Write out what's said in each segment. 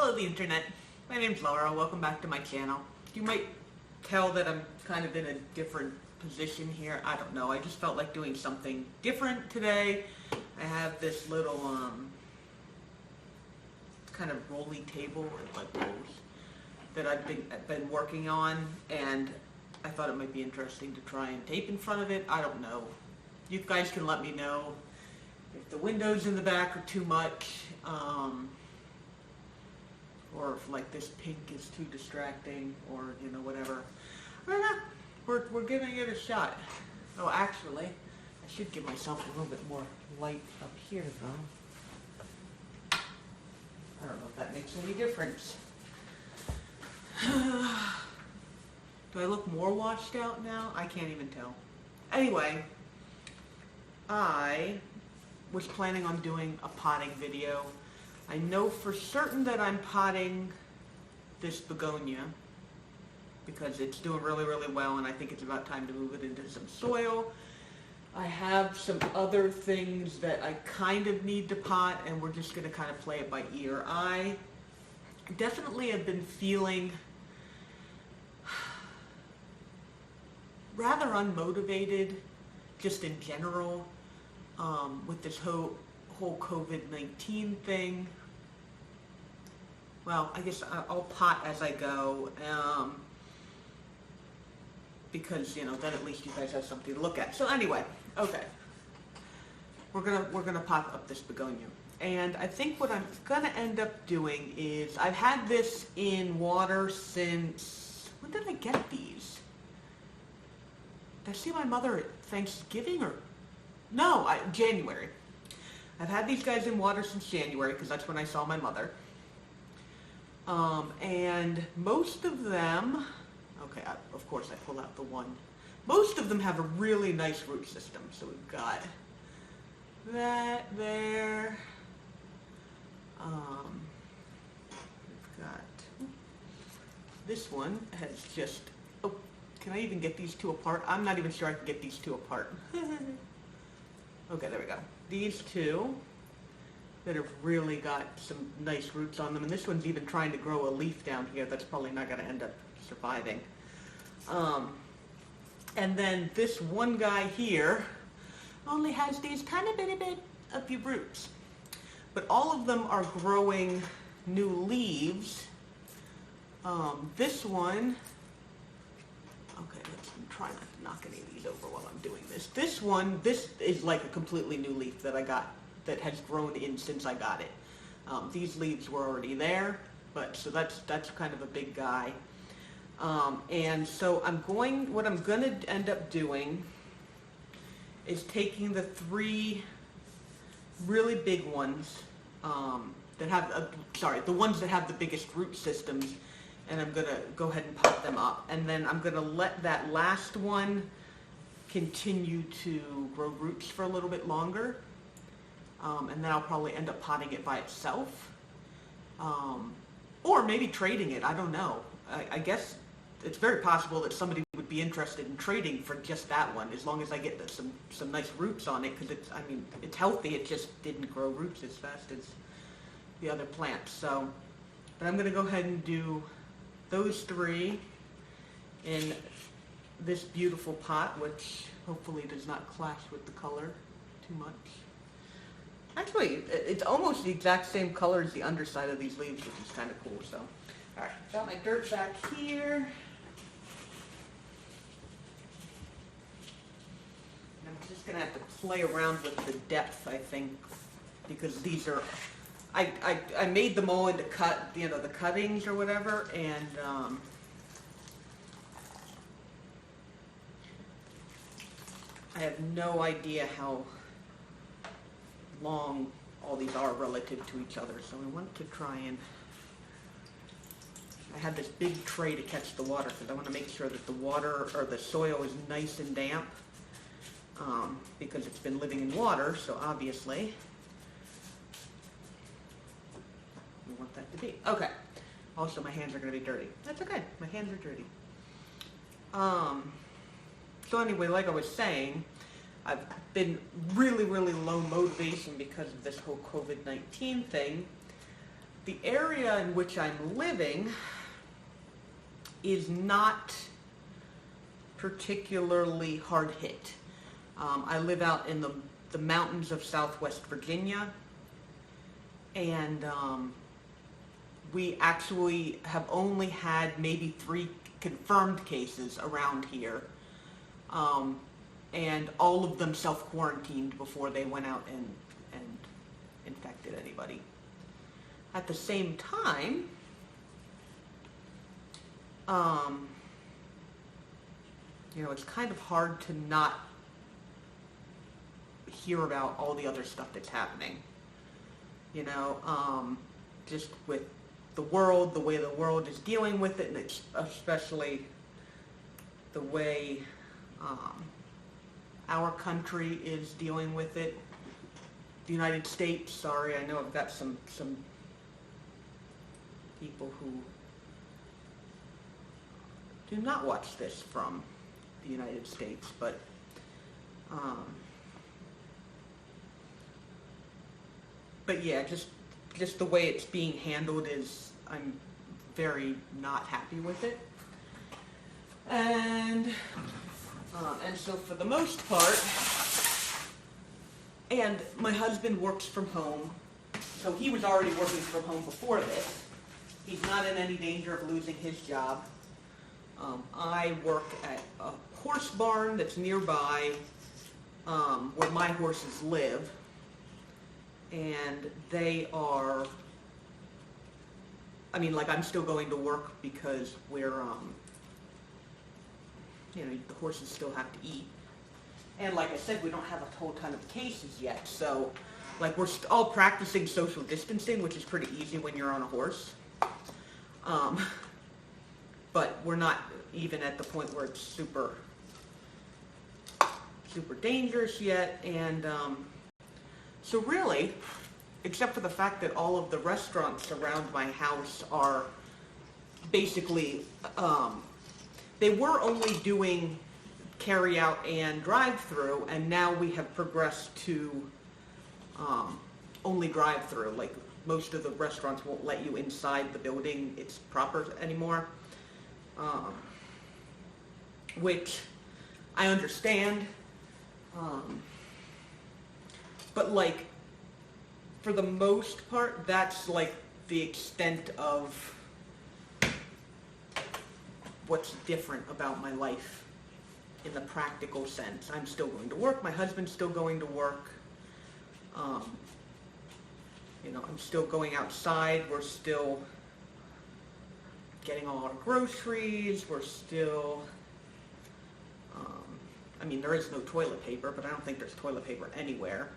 Hello, the internet. My name's Laura. Welcome back to my channel. You might tell that I'm kind of in a different position here. I don't know. I just felt like doing something different today. I have this little kind of rolly table with like rolls that I've been working on, and I thought it might be interesting to try and tape in front of it. I don't know. You guys can let me know if the windows in the back are too much, or if like this pink is too distracting, or you know, whatever. I don't know. We're giving it a shot. Oh, actually, I should give myself a little bit more light up here, though. I don't know if that makes any difference. Do I look more washed out now? I can't even tell. Anyway, I was planning on doing a potting video. I know for certain that I'm potting this begonia because it's doing really, really well, and I think it's about time to move it into some soil. I have some other things that I kind of need to pot, and we're just going to kind of play it by ear. I definitely have been feeling rather unmotivated just in general with this whole COVID-19 thing. Well, I guess I'll pot as I go, because you know, then at least you guys have something to look at. So anyway, okay, we're gonna pot up this begonia, and I think what I'm gonna end up doing is I've had this in water since, when did I get these? Did I see my mother at Thanksgiving or no? January. I've had these guys in water since January because that's when I saw my mother. And most of them, okay, of course I pull out the one. Most of them have a really nice root system. So we've got that there. We've got this one has just, oh, can I even get these two apart? I'm not even sure I can get these two apart. Okay, there we go. These two that have really got some nice roots on them, and this one's even trying to grow a leaf down here that's probably not going to end up surviving. And then this one guy here only has these tiny bit of few roots, but all of them are growing new leaves. This one, okay, let's try not to knock any of these over while I'm doing this. This one, this is like a completely new leaf that I got, that has grown in since I got it. These leaves were already there, but so that's kind of a big guy. And so what I'm gonna end up doing is taking the three really big ones that have, the ones that have the biggest root systems, and I'm gonna go ahead and pot them up, and then I'm gonna let that last one continue to grow roots for a little bit longer, and then I'll probably end up potting it by itself, or maybe trading it. I don't know. I guess it's very possible that somebody would be interested in trading for just that one, as long as I get some nice roots on it, because it's healthy. It just didn't grow roots as fast as the other plants. So, but I'm going to go ahead and do those three in this beautiful pot, which hopefully does not clash with the color too much. Actually, it's almost the exact same color as the underside of these leaves, which is kind of cool. So, all right, got my dirt back here. And I'm just gonna have to play around with the depth, I think, because these are, I made them all into the cuttings or whatever, and I have no idea how long all these are relative to each other, so I want to try and, I have this big tray to catch the water because I want to make sure that the water or the soil is nice and damp, because it's been living in water, so obviously we want that to be. Okay. Also, my hands are going to be dirty. That's okay. My hands are dirty. So anyway, like I was saying, I've been really, really low motivation because of this whole COVID-19 thing. the area in which I'm living is not particularly hard hit. I live out in the mountains of Southwest Virginia, and we actually have only had maybe 3 confirmed cases around here, and all of them self-quarantined before they went out and infected anybody. At the same time, you know, it's kind of hard to not hear about all the other stuff that's happening. You know, just with the world, the way the world is dealing with it, and it's especially the way our country is dealing with it. The United States, sorry, I know I've got some people who do not watch this from the United States, but yeah, just the way it's being handled is, I'm very not happy with it. And so for the most part, and my husband works from home, so he was already working from home before this. He's not in any danger of losing his job. I work at a horse barn that's nearby, where my horses live, and they are, I mean, like, I'm still going to work because we're, you know, the horses still have to eat. And like I said, we don't have a whole ton of cases yet, so, like, we're all practicing social distancing, which is pretty easy when you're on a horse. But we're not even at the point where it's super dangerous yet, and so really, except for the fact that all of the restaurants around my house are basically, they were only doing carry out and drive-through, and now we have progressed to only drive-through. Like, most of the restaurants won't let you inside the building it's proper anymore, which I understand, but like, for the most part, that's like the extent of what's different about my life in the practical sense. I'm still going to work, my husband's still going to work, you know, I'm still going outside, we're still getting all our groceries, we're still, I mean, there is no toilet paper, but I don't think there's toilet paper anywhere.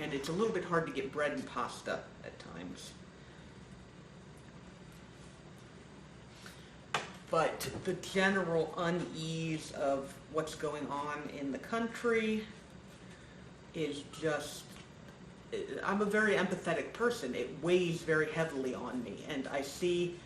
And it's a little bit hard to get bread and pasta at times. But the general unease of what's going on in the country is just, I'm a very empathetic person. It weighs very heavily on me, and I see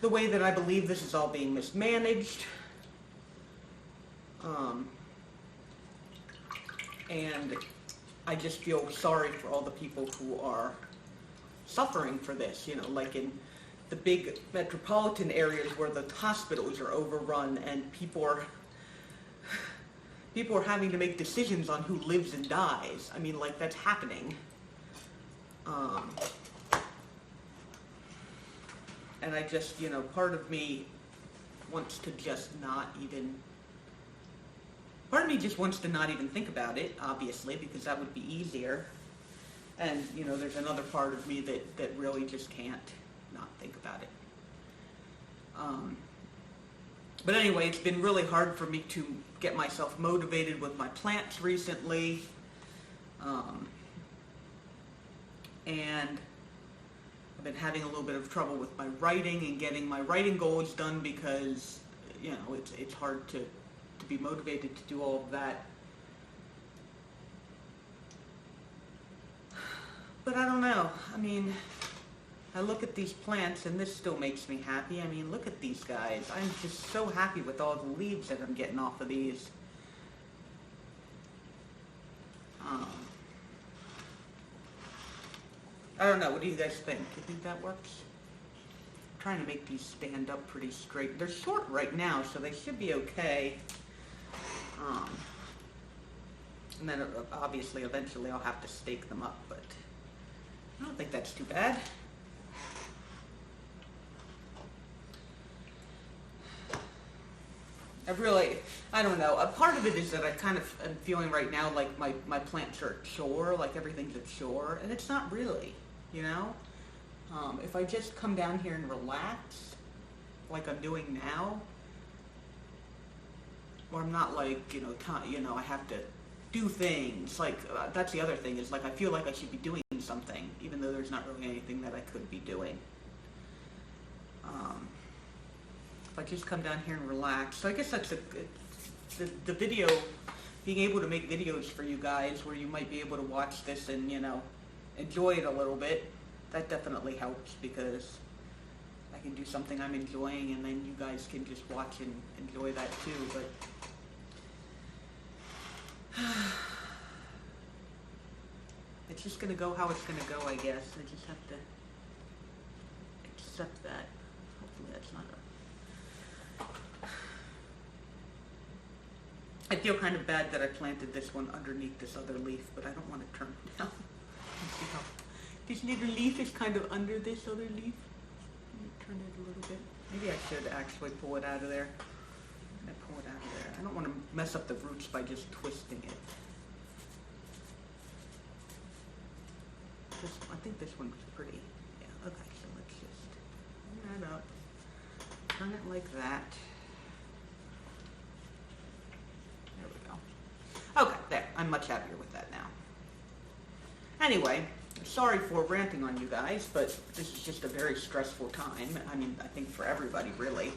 the way that I believe this is all being mismanaged, and I just feel sorry for all the people who are suffering for this, you know, like in the big metropolitan areas where the hospitals are overrun and people are having to make decisions on who lives and dies. I mean, like, that's happening. And I just, you know, part of me wants to just not even, part of me just wants to not even think about it, obviously, because that would be easier. And, you know, there's another part of me that really just can't not think about it. But anyway, it's been really hard for me to get myself motivated with my plants recently. And I've been having a little bit of trouble with my writing and getting my writing goals done because, you know, it's hard to be motivated to do all of that. But I don't know. I mean, I look at these plants and this still makes me happy. I mean, look at these guys. I'm just so happy with all the leaves that I'm getting off of these. I don't know. What do you guys think? You think that works? I'm trying to make these stand up pretty straight. They're short right now, so they should be okay. And then obviously eventually I'll have to stake them up, but I don't think that's too bad. I don't know. A part of it is that I kind of am feeling right now like my plants are at shore, like everything's at shore, and it's not really, you know? If I just come down here and relax, like I'm doing now, or I'm not like, I have to do things, like, that's the other thing, is like I feel like I should be doing something, even though there's not really anything that I could be doing. If I just come down here and relax, so I guess that's the video, being able to make videos for you guys where you might be able to watch this and, enjoy it a little bit, that definitely helps, because I can do something I'm enjoying and then you guys can just watch and enjoy that too, but it's just going to go how it's going to go, I guess. I just have to accept that. Hopefully that's not I feel kind of bad that I planted this one underneath this other leaf, but I don't want to turn it down. See how this little leaf is kind of under this other leaf. Let me turn it a little bit. Maybe I should actually pull it out of there. I pull it out of there. I don't want to mess up the roots by just twisting it. I think this one's pretty. Yeah, okay, so let's just turn that up. Turn it like that. There we go. Okay, there. I'm much happier with that now. Anyway, sorry for ranting on you guys, but this is just a very stressful time. I mean, I think for everybody, really.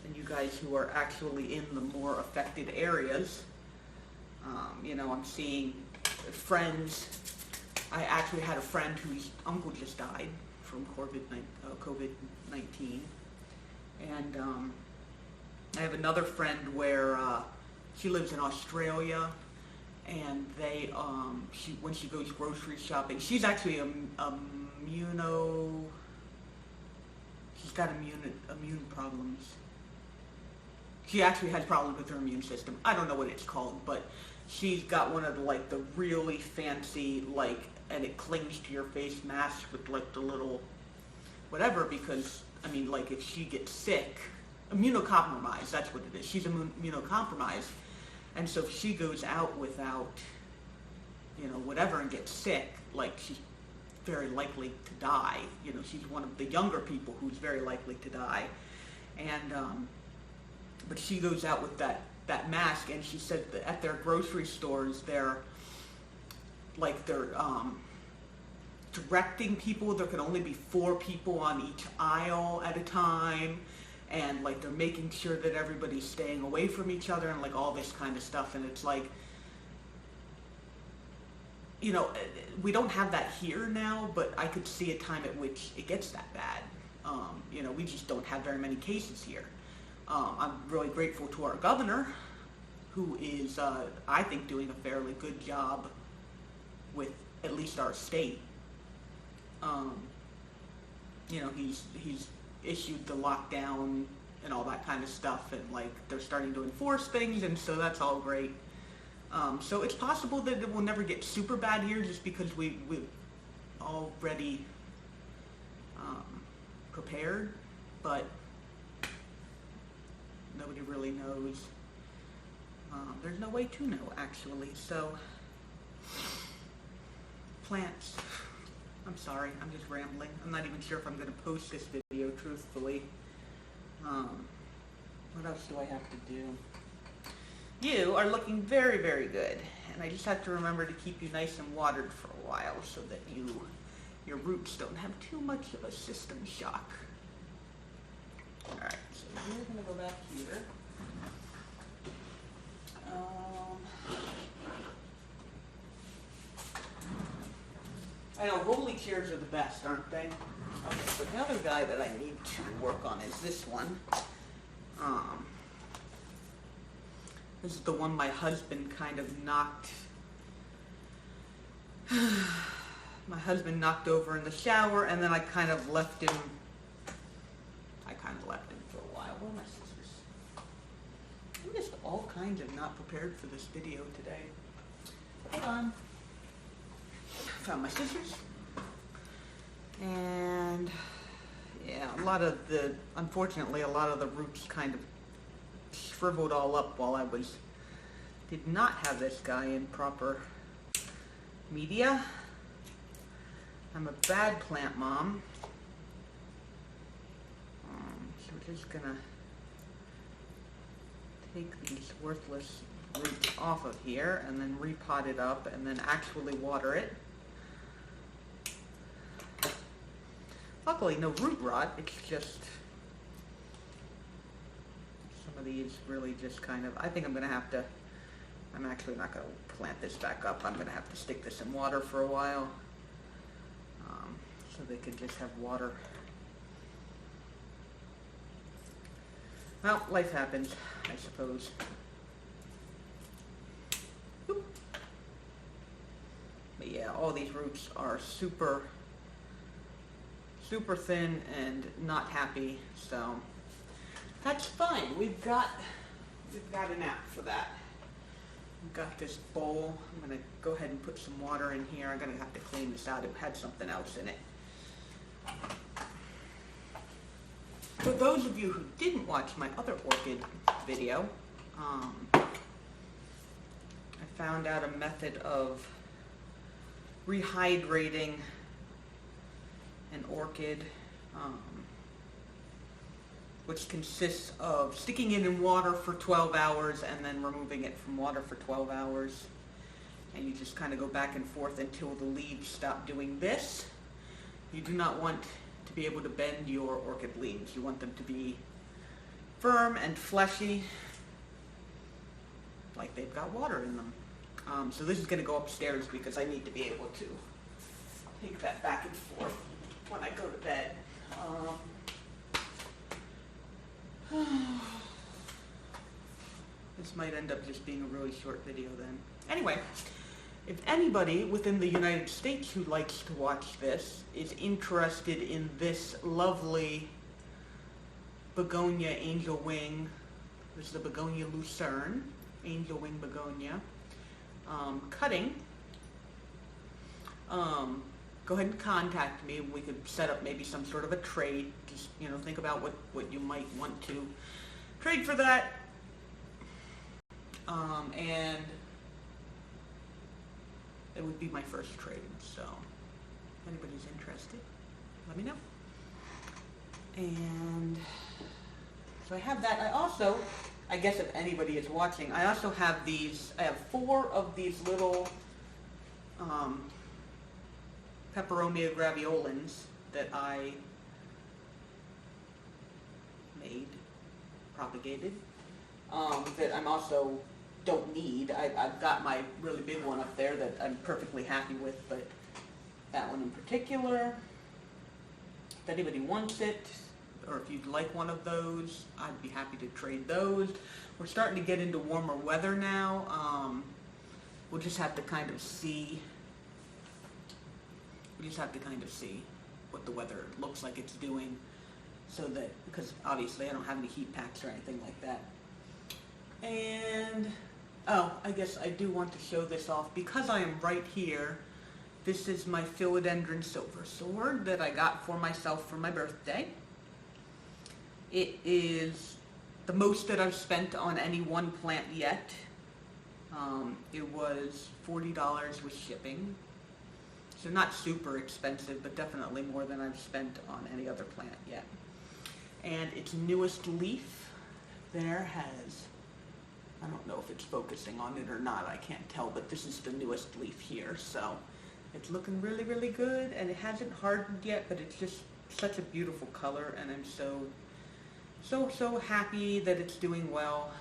And you guys who are actually in the more affected areas, I'm seeing friends. I actually had a friend whose uncle just died from COVID-19, and I have another friend where she lives in Australia, and they when she goes grocery shopping, she's actually she's got immune problems. She actually has problems with her immune system. I don't know what it's called, but she's got one of the really fancy, and it clings to your face masks with the little whatever, because I mean, if she gets sick, immunocompromised, that's what it is. She's immunocompromised, and so if she goes out without whatever and gets sick, she's very likely to die. She's one of the younger people who's very likely to die, and but she goes out with that mask, and she said that at their grocery stores, they're directing people. There can only be 4 people on each aisle at a time, and they're making sure that everybody's staying away from each other, and all this kind of stuff. And it's we don't have that here now, but I could see a time at which it gets that bad. We just don't have very many cases here. I'm really grateful to our governor, who is, I think, doing a fairly good job with at least our state. He's issued the lockdown and all that kind of stuff, and they're starting to enforce things, and so that's all great. So it's possible that it will never get super bad here, just because we've already prepared, but nobody really knows. There's no way to know, actually. So, plants. I'm sorry, I'm just rambling. I'm not even sure if I'm going to post this video, truthfully. What else do I have to do? You are looking very, very good. And I just have to remember to keep you nice and watered for a while so that your roots don't have too much of a system shock. Alright, so we're going to go back here. I know, rolly chairs are the best, aren't they? Okay, so the other guy that I need to work on is this one. This is the one my husband kind of knocked my husband knocked over in the shower, and then I kind of left him for a while. Where are my scissors? I'm just all kinds of not prepared for this video today. Hold on. Found my scissors. And yeah, unfortunately, a lot of the roots kind of shriveled all up while I did not have this guy in proper media. I'm a bad plant mom. So we're just gonna take these worthless roots off of here and then repot it up and then actually water it. Luckily, no root rot. It's just some of these really just kind of, I think I'm actually not going to plant this back up. I'm going to have to stick this in water for a while so they can just have water. Well, life happens, I suppose. Oop. But yeah, all these roots are super thin and not happy, so that's fine. We've got an app for that. We've got this bowl. I'm gonna go ahead and put some water in here. I'm gonna have to clean this out. It had something else in it. For those of you who didn't watch my other orchid video, I found out a method of rehydrating an orchid, which consists of sticking it in water for 12 hours and then removing it from water for 12 hours. And you just kind of go back and forth until the leaves stop doing this. You do not want to be able to bend your orchid leaves. You want them to be firm and fleshy, like they've got water in them. So this is going to go upstairs because I need to be able to take that back and forth when I go to bed. This might end up just being a really short video then. Anyway, if anybody within the United States who likes to watch this is interested in this lovely begonia angel wing, this is the begonia Lucerne, angel wing begonia, cutting, go ahead and contact me. We could set up maybe some sort of a trade. Just, think about what you might want to trade for that. And it would be my first trade. So if anybody's interested, let me know. And so I have that. I also, I guess if anybody is watching, I also have these, I have 4 of these little peperomia graveolens that I made, propagated, that I'm also don't need. I've got my really big one up there that I'm perfectly happy with, but that one in particular, if anybody wants it, or if you'd like one of those, I'd be happy to trade those. We're starting to get into warmer weather now. We'll just have to kind of see. We just have to kind of see what the weather looks like it's doing, so that, because obviously I don't have any heat packs or anything like that. And, oh, I guess I do want to show this off because I am right here. This is my philodendron silver sword that I got for myself for my birthday. It is the most that I've spent on any one plant yet. It was $40 with shipping. So not super expensive, but definitely more than I've spent on any other plant yet. And its newest leaf there has, I don't know if it's focusing on it or not, I can't tell, but this is the newest leaf here. So it's looking really, really good, and it hasn't hardened yet, but it's just such a beautiful color, and I'm so happy that it's doing well.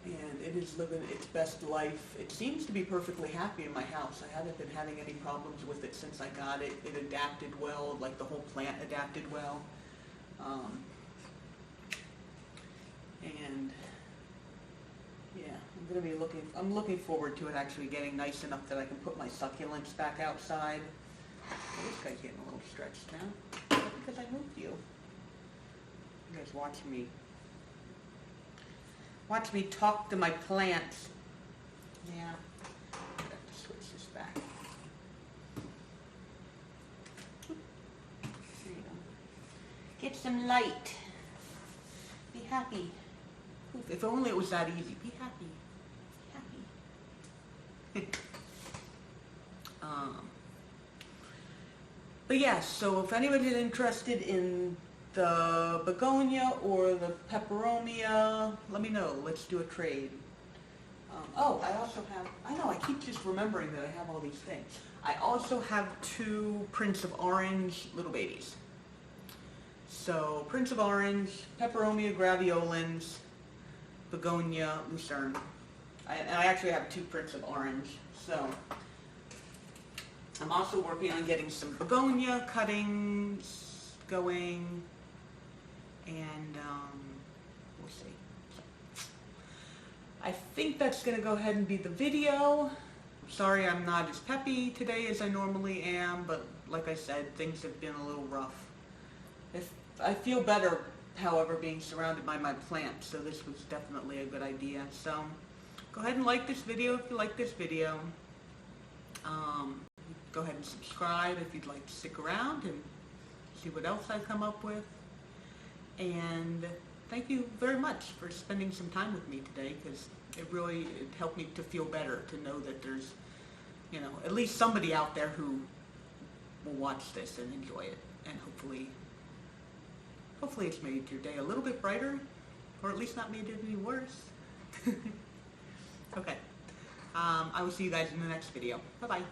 And it is living its best life. It seems to be perfectly happy in my house. I haven't been having any problems with it since I got it. It adapted well, like the whole plant adapted well. And yeah, I'm I'm looking forward to it actually getting nice enough that I can put my succulents back outside. Oh, this guy's getting a little stretched now. Is that because I moved you? You guys watch me talk to my plants. Yeah. I have to switch this back. There you go. Get some light. Be happy. If only it was that easy. Be happy. Be happy. But yes, so if anybody's interested in the begonia or the peperomia, let me know. Let's do a trade. Oh, I also have, I know, I keep just remembering that I have all these things. I also have 2 Prince of Orange little babies. So, Prince of Orange, peperomia graveolens, begonia, lucerne. And I actually have 2 Prince of Orange. So, I'm also working on getting some begonia cuttings going, and we'll see. I think that's going to go ahead and be the video. Sorry I'm not as peppy today as I normally am, but like I said, things have been a little rough. I feel better, however, being surrounded by my plants, so this was definitely a good idea. So, go ahead and like this video if you like this video. Go ahead and subscribe if you'd like to stick around and see what else I come up with. And thank you very much for spending some time with me today, because it helped me to feel better, to know that there's, at least somebody out there who will watch this and enjoy it. And hopefully it's made your day a little bit brighter, or at least not made it any worse. Okay. I will see you guys in the next video. Bye-bye.